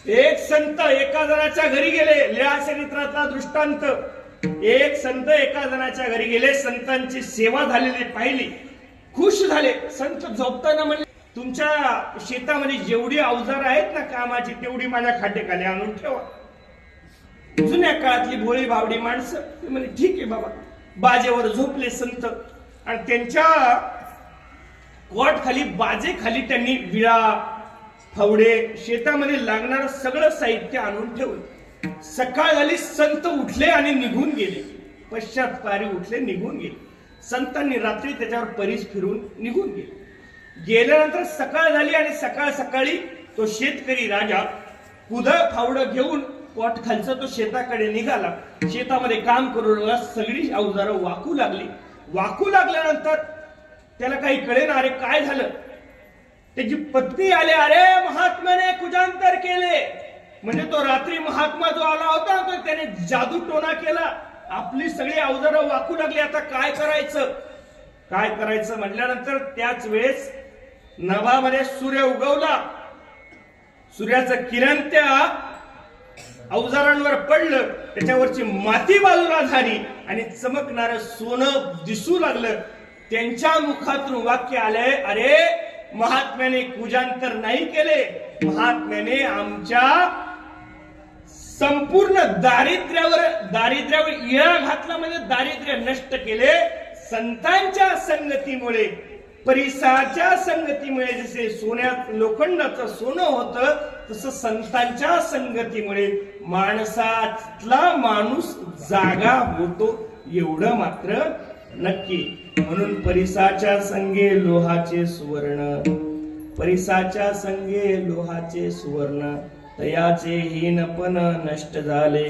एक संत एका जणाच्या घरी गेले. लीळा चरित्रातला दृष्टांत. एक संत एका जणाच्या घरी गेले, संतांची सेवा झालेली पाहिली, खुश झाले. संत झोपताना म्हणले, तुमच्या शेतामध्ये जेवढी अवजार आहेत ना कामाची तेवढी माझ्या खाटेखाली आणून ठेवा. जुन्या काळातली भोळी भावडी माणसं म्हणजे ठीक आहे बाबा. बाजेवर झोपले संत आणि त्यांच्या कॉट खाली बाजे खाली त्यांनी विळा फावडे शेतामध्ये लागणारं सगळं साहित्य आणून ठेवलं. सकाळ झाली, संत उठले आणि निघून गेले. पश्चातपारी उठले, निघून गेले. संतांनी रात्री त्याच्यावर परीस फिरून निघून गेले. गेल्यानंतर सकाळ झाली आणि सकाळ सकाळी तो शेतकरी राजा कुदळ फावडं घेऊन पोट खालचा तो शेताकडे निघाला. शेतामध्ये काम करू लागला. सगळी अवजारं वाकू लागली. वाकू लागल्यानंतर त्याला काही कळेना, अरे काय झालं. त्याची पत्नी आले, अरे महात्म्याने कुजांतर केले. म्हणजे तो रात्री महात्मा जो आला होता तर त्याने जादू टोना केला. आपली सगळी अवजारं वाकू लागली. आता काय करायचं, काय करायचं म्हटल्यानंतर त्याच वेळेस नभामध्ये सूर्य उगवला. सूर्याचं किरण त्या अवजारांवर पडलं. त्याच्यावरची माती बाजूला झाली आणि चमकणारं सोनं दिसू लागलं. त्यांच्या मुखातून वाक्य आलंय, अरे महात्म्याने कुजांतर नाही केले, महात्म्याने आमच्या संपूर्ण दारिद्र्यावर इळा घातला. म्हणजे दारिद्र्य नष्ट केले. संतांच्या संगतीमुळे, परिसाच्या संगतीमुळे जसे सोन्यात लोखंडाचं सोनं होतं तसं संतांच्या संगतीमुळे माणसातला माणूस जागा होतो, एवढं मात्र नक्की. म्हणून परिसाच्या संगे लोहाचे सुवर्ण, परिसाच्या संगे लोहाचे सुवर्ण, तयाचे हीनपण नष्ट झाले.